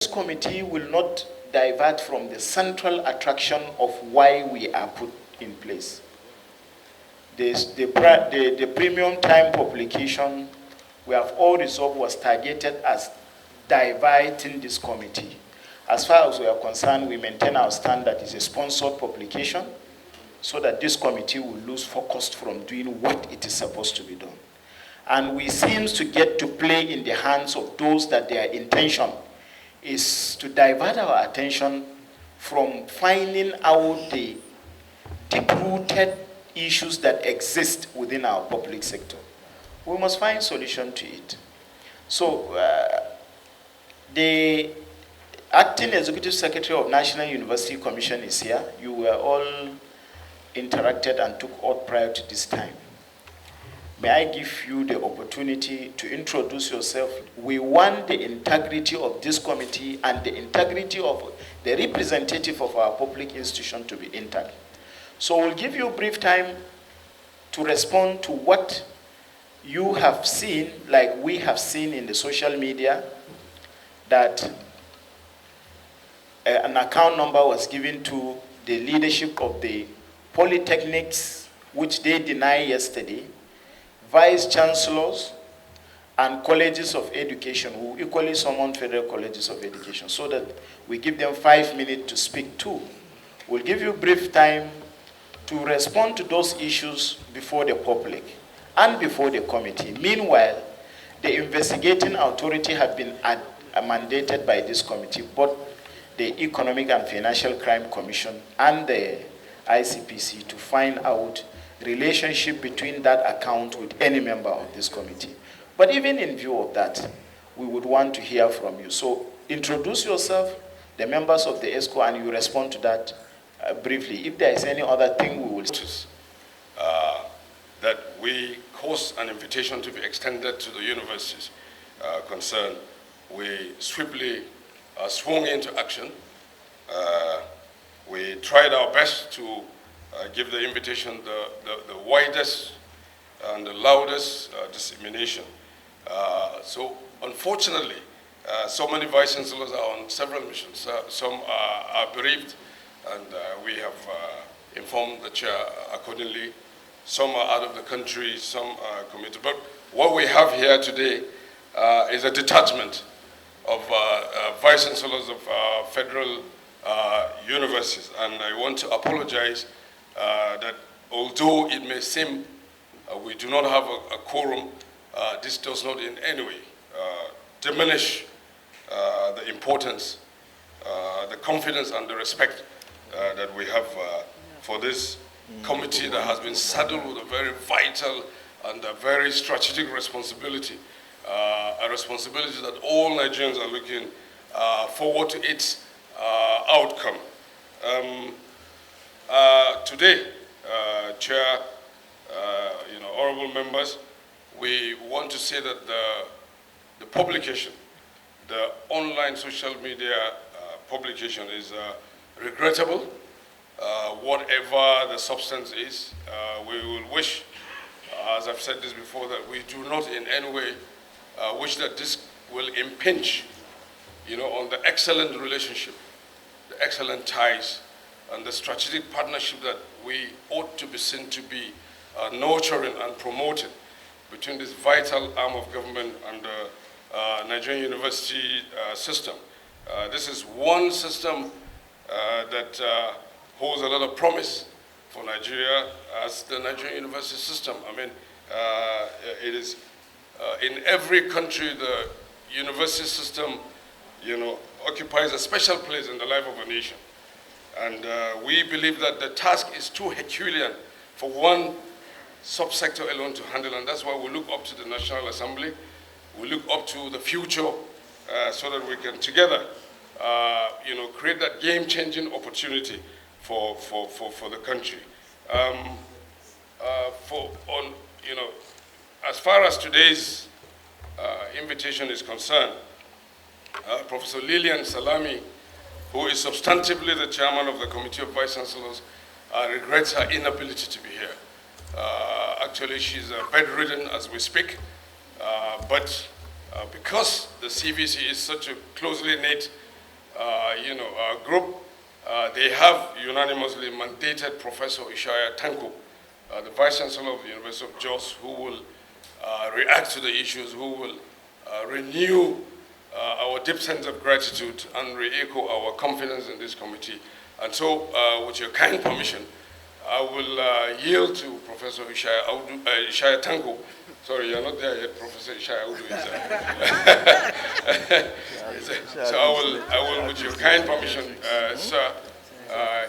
This committee will not divert from the central attraction of why we are put in place. The premium time publication we have all resolved was targeted as diverting this committee. As far as we are concerned, we maintain our stand that it's a sponsored publication so that this committee will lose focus from doing what it is supposed to be done. And we seem to get to play in the hands of those that their intention is to divert our attention from finding out the deep-rooted issues that exist within our public sector. We must find solution to it. So the Acting Executive Secretary of National University Commission is here. You were all interacted and took oath prior to this time. May I give you the opportunity to introduce yourself? We want the integrity of this committee and the integrity of the representative of our public institution to be intact. So we'll give you a brief time to respond to what you have seen, like we have seen in the social media, that an account number was given to the leadership of the polytechnics, which they denied yesterday, vice chancellors, and colleges of education, who equally summoned federal colleges of education, so that we give them 5 minutes to speak too. We'll give you a brief time to respond to those issues before the public and before the committee. Meanwhile, the investigating authority have been mandated by this committee, both the Economic and Financial Crime Commission and the ICPC, to find out relationship between that account with any member of this committee. But even in view of that, we would want to hear from you. So introduce yourself, the members of the ESCO, and you respond to that briefly. If there is any other thing, we will notice that we caused an invitation to be extended to the universities concerned. We swiftly swung into action. We tried our best to give the invitation the widest and the loudest dissemination. So unfortunately, so many vice chancellors are on several missions. Some are bereaved, and we have informed the chair accordingly. Some are out of the country, some are committed. But what we have here today is a detachment of vice chancellors of federal universities. And I want to apologize that although it may seem we do not have a quorum, this does not in any way diminish the importance, the confidence and the respect that we have for this committee that has been saddled with a very vital and a very strategic responsibility, a responsibility that all Nigerians are looking forward to its outcome. Today, Chair, honorable members, we want to say that the publication, the online social media publication is regrettable. Whatever the substance is, we will wish, as I've said this before, that we do not in any way wish that this will impinge, on the excellent relationship, the excellent ties, and the strategic partnership that we ought to be seen to be nurturing and promoting between this vital arm of government and the Nigerian university system. This is one system that holds a lot of promise for Nigeria as the Nigerian university system. I mean, it is in every country the university system, occupies a special place in the life of a nation. And we believe that the task is too Herculean for one subsector alone to handle, and that's why we look up to the National Assembly. We look up to the future so that we can together, create that game-changing opportunity for the country. As far as today's invitation is concerned, Professor Lillian Salami, who is substantively the chairman of the Committee of Vice Chancellors, regrets her inability to be here. Actually, she's bedridden as we speak, but because the CVC is such a closely knit group, they have unanimously mandated Professor Ishaya Tanko, the Vice Chancellor of the University of Jos, who will react to the issues, who will renew our deep sense of gratitude and re-echo our confidence in this committee. And so, with your kind permission, I will yield to Professor Ishaya Tanko. Sorry, you're not there yet, Professor Ishaya Audu is so I will, with your kind permission, sir,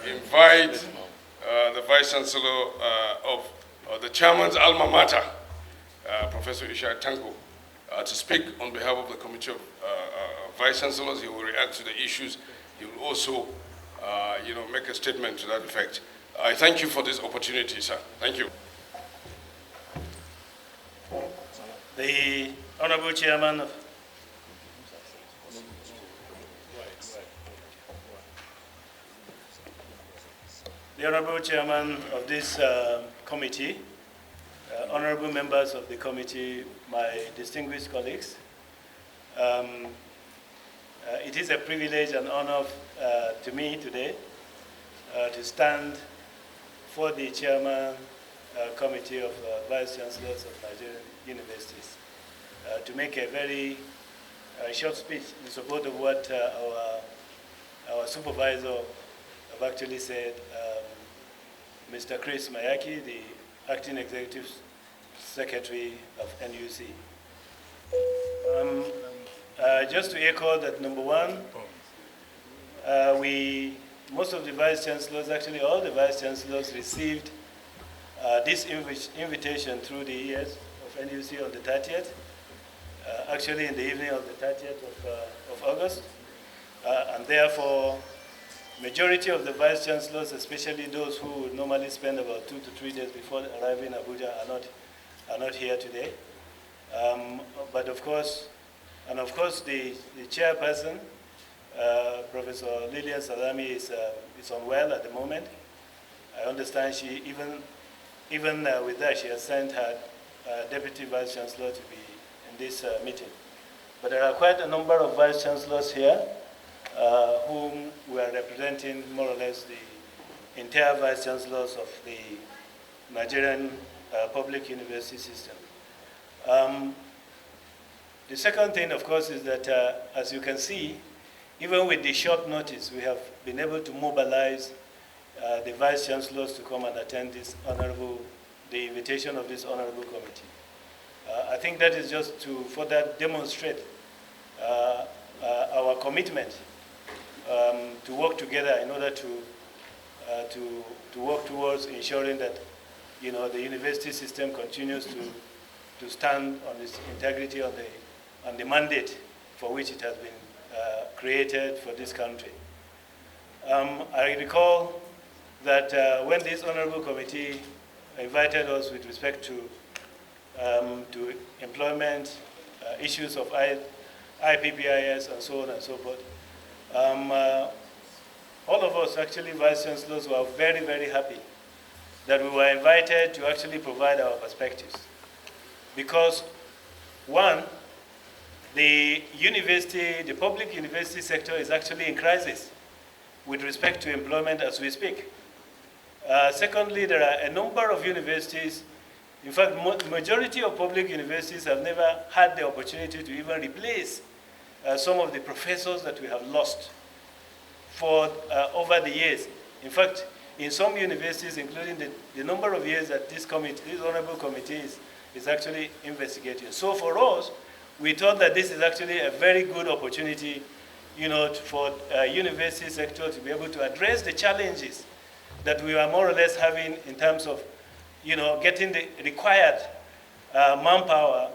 invite the Vice Chancellor of the Chairman's alma mater, Professor Ishaya Tanko, to speak on behalf of the Committee of Vice Chancellors. He will react to the issues. He will also, make a statement to that effect. I thank you for this opportunity, sir. Thank you. The Honorable Chairman of this committee, honorable members of the committee, my distinguished colleagues, it is a privilege and honor to me today to stand for the Chairman Committee of Vice Chancellors of Nigerian Universities to make a very short speech in support of what our supervisor have actually said, Mr. Chris Mayaki, the Acting Executive Secretary of NUC. Just to echo that, number one, most of the Vice Chancellors, actually all the Vice Chancellors received this invitation through the ES of NUC on the 30th, actually in the evening of the 30th of August, and therefore majority of the Vice Chancellors, especially those who would normally spend about 2 to 3 days before arriving in Abuja, are not here today. But of course, the chairperson, Professor Lilian Salami, is unwell at the moment. I understand she even with that, she has sent her Deputy Vice Chancellor to be in this meeting. But there are quite a number of Vice Chancellors here whom we are representing more or less the entire Vice Chancellors of the Nigerian public university system. The second thing, of course, is that as you can see, even with the short notice, we have been able to mobilize the Vice Chancellors to come and attend the invitation of this honorable committee. I think that is just to further demonstrate our commitment to work together in order to work towards ensuring that the university system continues to stand on its integrity on the mandate for which it has been created for this country. I recall that when this honorable committee invited us with respect to employment, issues of IPPIS and so on and so forth, all of us, actually Vice Chancellors, were very, very happy that we were invited to actually provide our perspectives. Because one, the public university sector is actually in crisis with respect to employment as we speak. Secondly, there are a number of universities, in fact, majority of public universities have never had the opportunity to even replace some of the professors that we have lost for over the years. In fact, in some universities, including the number of years that this honorable committee is actually investigating. So for us, we thought that this is actually a very good opportunity, for university sector to be able to address the challenges that we are more or less having in terms of, getting the required manpower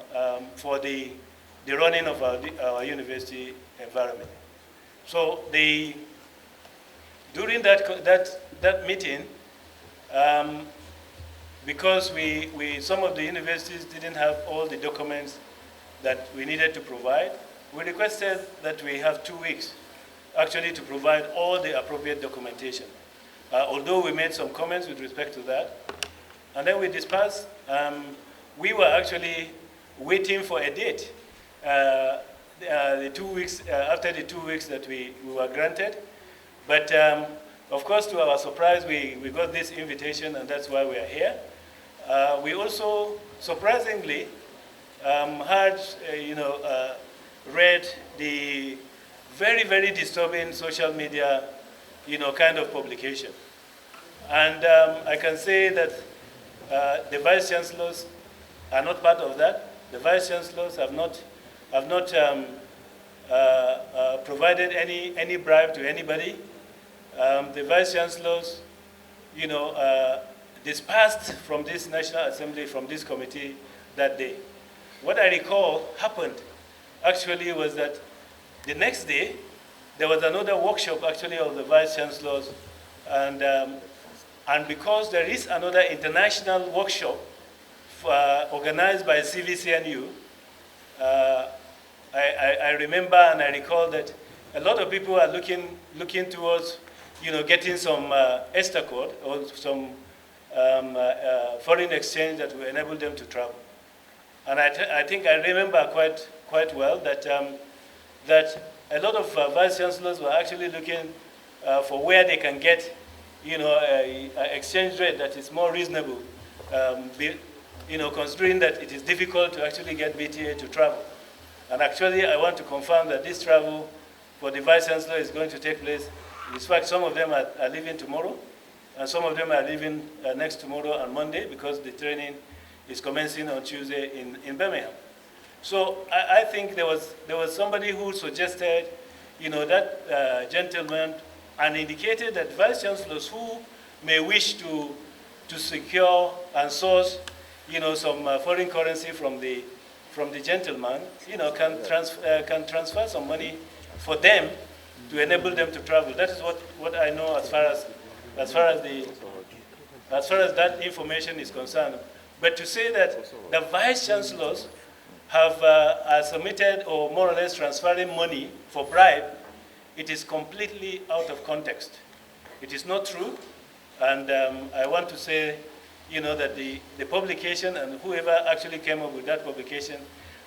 for the running of our university environment. So during that meeting, because some of the universities didn't have all the documents that we needed to provide, we requested that we have 2 weeks actually to provide all the appropriate documentation. Although we made some comments with respect to that, and then we dispersed. We were actually waiting for a date the 2 weeks, after the 2 weeks that we were granted. But of course, to our surprise, we got this invitation, and that's why we are here. We also, surprisingly, had, read the very, very disturbing social media, kind of publication. And I can say that the vice chancellors are not part of that. The vice chancellors have not provided any bribe to anybody. The vice chancellors, dispersed from this National Assembly, from this committee that day. What I recall happened actually was that the next day, there was another workshop actually of the vice chancellors, and because there is another international workshop organized by CVCNU, I remember and I recall that a lot of people are looking towards, getting some ESTA code or some foreign exchange that will enable them to travel. And I think I remember quite well that that a lot of vice chancellors were actually looking for where they can get, an exchange rate that is more reasonable, considering that it is difficult to actually get BTA to travel. And actually, I want to confirm that this travel for the vice chancellor is going to take place. In fact, some of them are leaving tomorrow, and some of them are leaving next tomorrow and Monday, because the training is commencing on Tuesday in Birmingham. So I think there was somebody who suggested, that gentleman, and indicated that vice chancellors who may wish to secure and source, some foreign currency from the gentleman, can transfer some money for them to enable them to travel. That is what I know as far as that information is concerned. But to say that the vice chancellors have submitted or more or less transferring money for bribe, it is completely out of context. It is not true, and I want to say, that the publication and whoever actually came up with that publication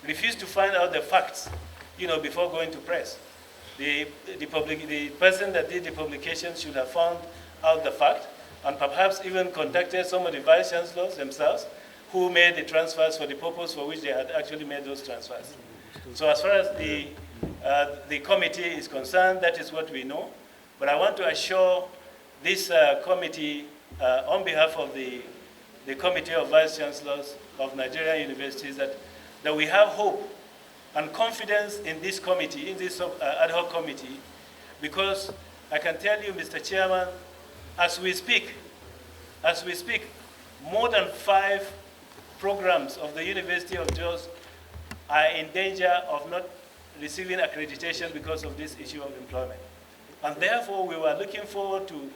refused to find out the facts, before going to press. The person that did the publication should have found out the fact, and perhaps even contacted some of the vice chancellors themselves who made the transfers for the purpose for which they had actually made those transfers. So as far as the committee is concerned, that is what we know. But I want to assure this committee, on behalf of the Committee of Vice Chancellors of Nigerian Universities, that we have hope and confidence in this committee, in this ad hoc committee, because I can tell you, Mr. Chairman, as we speak, more than 5 programs of the University of Jos are in danger of not receiving accreditation because of this issue of employment. And therefore, we were looking forward to,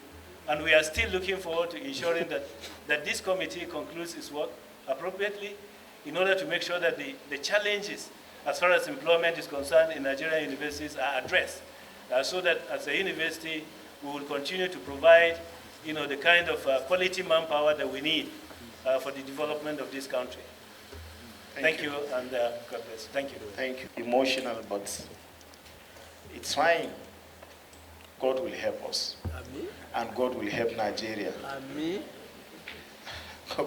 and we are still looking forward to ensuring that this committee concludes its work appropriately in order to make sure that the challenges as far as employment is concerned in Nigerian universities are addressed, so that as a university, we will continue to provide, the kind of quality manpower that we need for the development of this country. Thank you, and God bless. Thank you. Thank you. Emotional, but it's fine. God will help us. Amen. And God will help Nigeria. Amen.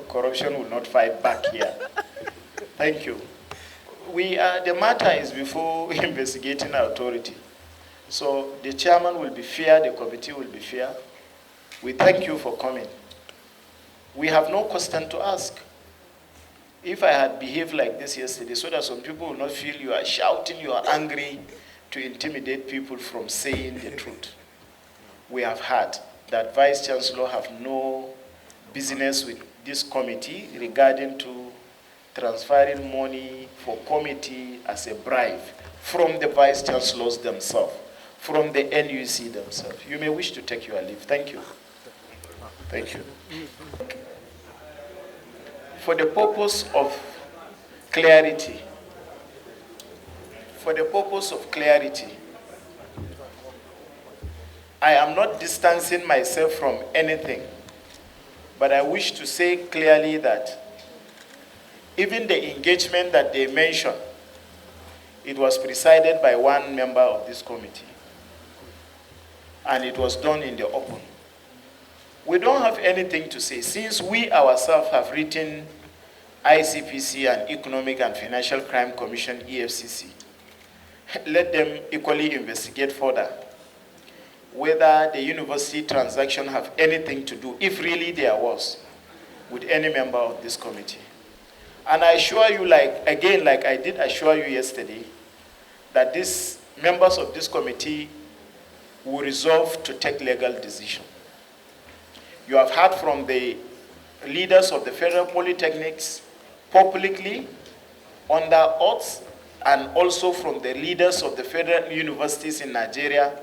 Corruption will not fight back here. Thank you. The matter is before investigating authority. So the chairman will be fair, the committee will be fair. We thank you for coming. We have no question to ask. If I had behaved like this yesterday, so that some people will not feel you are shouting, you are angry, to intimidate people from saying the truth. We have heard that Vice Chancellor have no business with this committee regarding to transferring money for committee as a bribe from the Vice Chancellors themselves, from the NUC themselves. You may wish to take your leave. Thank you. Thank you. For the purpose of clarity, I am not distancing myself from anything, but I wish to say clearly that even the engagement that they mention It was presided by one member of this committee, and it was done in the open. We don't have anything to say, since we ourselves have written ICPC and Economic and Financial Crime Commission, EFCC. Let them equally investigate further whether the university transaction have anything to do, if really there was, with any member of this committee. And I assure you, like I did assure you yesterday, that these members of this committee will resolve to take legal decision. You have heard from the leaders of the federal polytechnics publicly under oath, and also from the leaders of the federal universities in Nigeria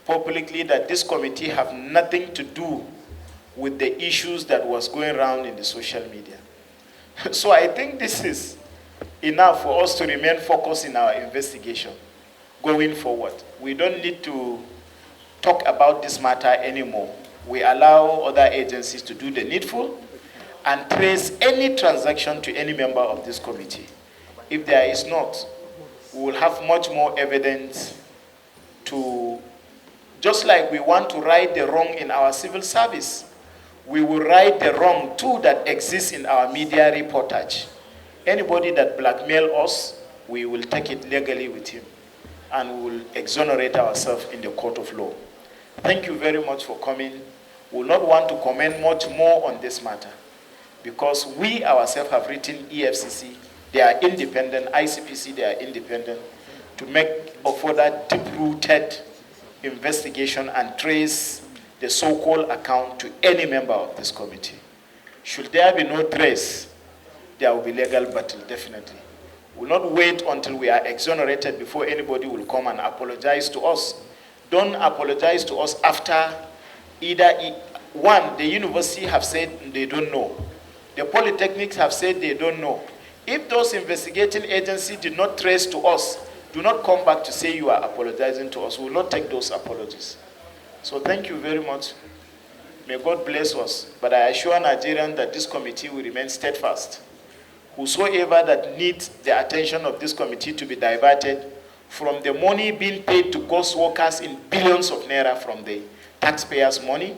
publicly, that this committee have nothing to do with the issues that was going around in the social media. So I think this is enough for us to remain focused in our investigation going forward. We don't need to talk about this matter anymore. We allow other agencies to do the needful and trace any transaction to any member of this committee. If there is not, we will have much more evidence to, just like we want to right the wrong in our civil service, we will right the wrong too that exists in our media reportage. Anybody that blackmail us, we will take it legally with him, and we will exonerate ourselves in the court of law. Thank you very much for coming. We will not want to comment much more on this matter, because we ourselves have written EFCC, they are independent, ICPC, they are independent, to make a further deep-rooted investigation and trace the so-called account to any member of this committee. Should there be no trace, there will be legal battle, definitely. We will not wait until we are exonerated before anybody will come and apologize to us. Don't apologize to us after either, one, the university have said they don't know. The polytechnics have said they don't know. If those investigating agencies did not trace to us, do not come back to say you are apologizing to us. We will not take those apologies. So thank you very much. May God bless us. But I assure Nigerians that this committee will remain steadfast. Whosoever that needs the attention of this committee to be diverted from the money being paid to ghost workers in billions of naira from the taxpayers' money,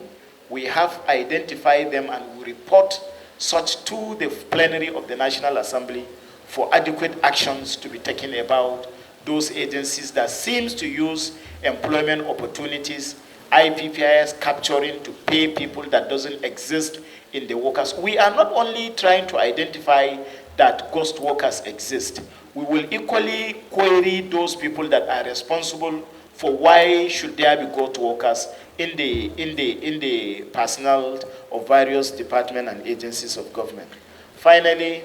we have identified them and we report such to the plenary of the National Assembly for adequate actions to be taken about those agencies that seems to use employment opportunities, IPPIS capturing to pay people that doesn't exist in the workers. We are not only trying to identify that ghost workers exist, we will equally query those people that are responsible for why should there be ghost workers in the personnel of various departments and agencies of government. Finally,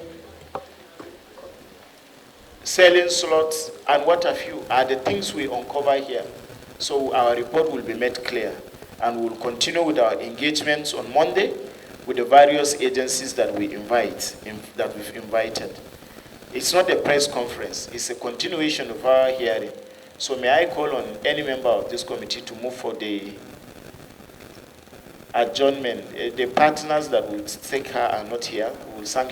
selling slots and what have you are the things we uncover here. So our report will be made clear, and we will continue with our engagements on Monday with the various agencies that we've invited. It's not a press conference, it's a continuation of our hearing. So may I call on any member of this committee to move for the adjournment. The partners that will take her are not here. We will sanction